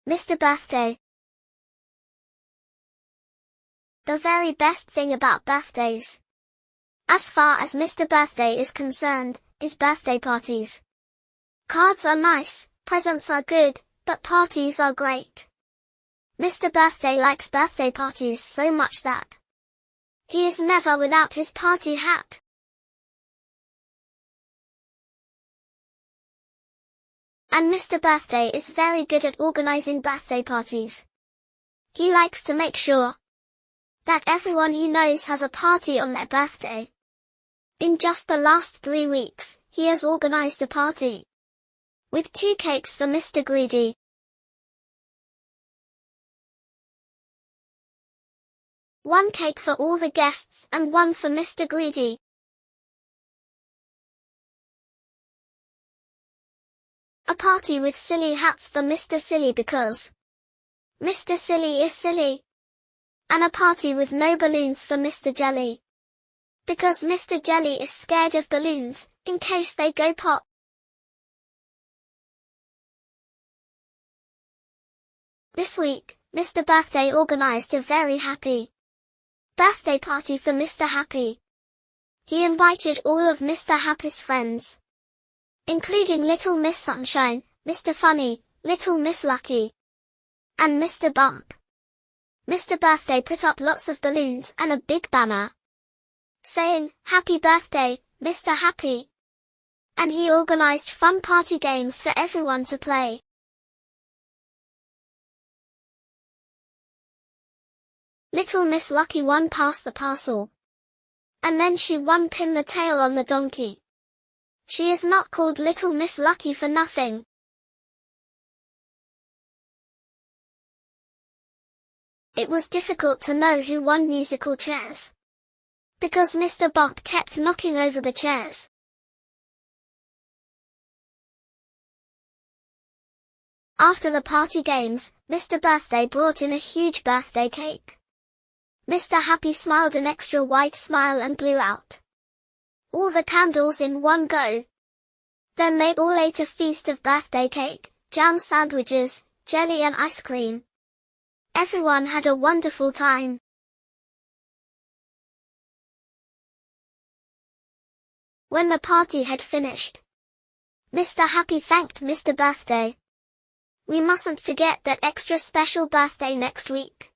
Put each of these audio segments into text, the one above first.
Mr. Birthday. The very best thing about birthdays, as far as Mr. Birthday is concerned, is birthday parties. Cards are nice, presents are good, but parties are great. Mr. Birthday likes birthday parties so much that he is never without his party hat. And Mr. Birthday is very good at organizing birthday parties. He likes to make sure that everyone he knows has a party on their birthday. In just the last 3 weeks, he has organized a party with 2 cakes for Mr. Greedy, 1 cake for all the guests and 1 for Mr. Greedy. A party with silly hats for Mr. Silly because Mr. Silly is silly. And a party with no balloons for Mr. Jelly, because Mr. Jelly is scared of balloons, in case they go pop. This week, Mr. Birthday organized a very happy birthday party for Mr. Happy. He invited all of Mr. Happy's friends, including Little Miss Sunshine, Mr. Funny, Little Miss Lucky, and Mr. Bump. Mr. Birthday put up lots of balloons and a big banner saying, "Happy birthday, Mr. Happy." And he organized fun party games for everyone to play. Little Miss Lucky won Pass the Parcel. And then she won Pin the Tail on the Donkey. She is not called Little Miss Lucky for nothing. It was difficult to know who won musical chairs, because Mr. Bump kept knocking over the chairs. After the party games, Mr. Birthday brought in a huge birthday cake. Mr. Happy smiled an extra wide smile and blew out all the candles in one go. Then they all ate a feast of birthday cake, jam sandwiches, jelly and ice cream. Everyone had a wonderful time. When the party had finished, Mr. Happy thanked Mr. Birthday. "We mustn't forget that extra special birthday next week,"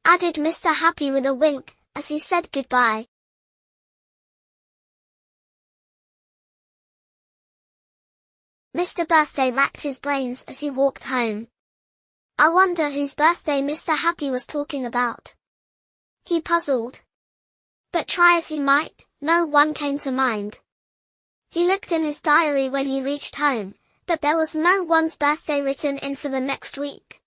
added Mr. Happy with a wink, as he said goodbye. Mr. Birthday racked his brains as he walked home. I wonder whose birthday Mr. Happy was talking about. He puzzled. But try as he might, no one came to mind. He looked in his diary when he reached home, but there was no one's birthday written in for the next week.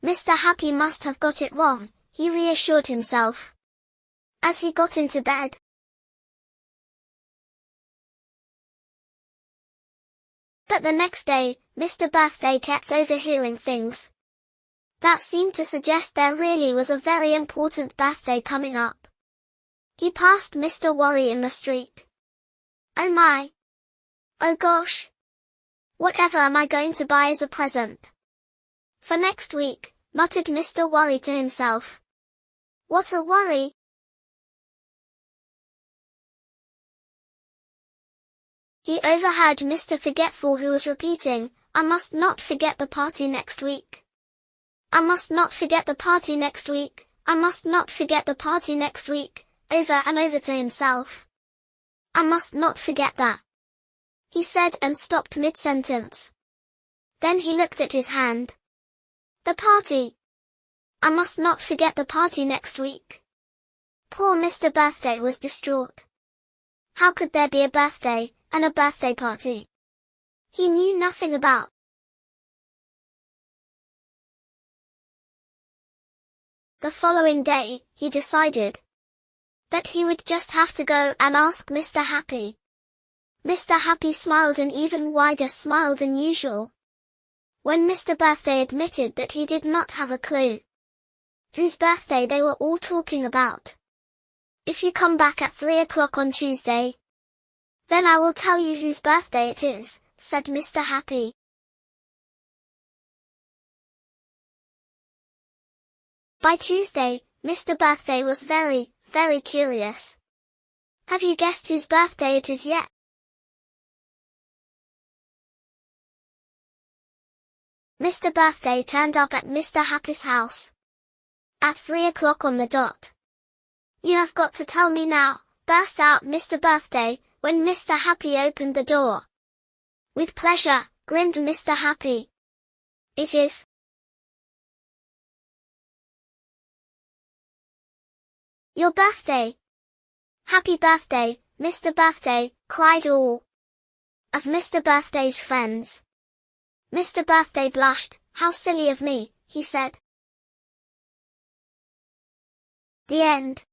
Mr. Happy must have got it wrong, he reassured himself as he got into bed. But the next day, Mr. Birthday kept overhearing things that seemed to suggest there really was a very important birthday coming up. He passed Mr. Worry in the street. "Oh my! Oh gosh! Whatever am I going to buy as a present for next week?" muttered Mr. Worry to himself. "What a worry!" He overheard Mr. Forgetful, who was repeating, "I must not forget the party next week. I must not forget the party next week. I must not forget the party next week," over and over to himself. "I must not forget that," he said and stopped mid-sentence. Then he looked at his hand. The party. I must not forget the party next week. Poor Mr. Birthday was distraught. How could there be a birthday, and a birthday party he knew nothing about? The following day, he decided that he would just have to go and ask Mr. Happy. Mr. Happy smiled an even wider smile than usual when Mr. Birthday admitted that he did not have a clue whose birthday they were all talking about. "If you come back at 3 o'clock on Tuesday, then I will tell you whose birthday it is," said Mr. Happy. By Tuesday, Mr. Birthday was very, very curious. Have you guessed whose birthday it is yet? Mr. Birthday turned up at Mr. Happy's house at 3 o'clock on the dot. You have got to tell me now, burst out Mr. Birthday, when Mr. Happy opened the door. With pleasure, grinned Mr. Happy. It is your birthday. Happy birthday, Mr. Birthday, cried all of Mr. Birthday's friends. Mr. Birthday blushed. How silly of me, he said. The end.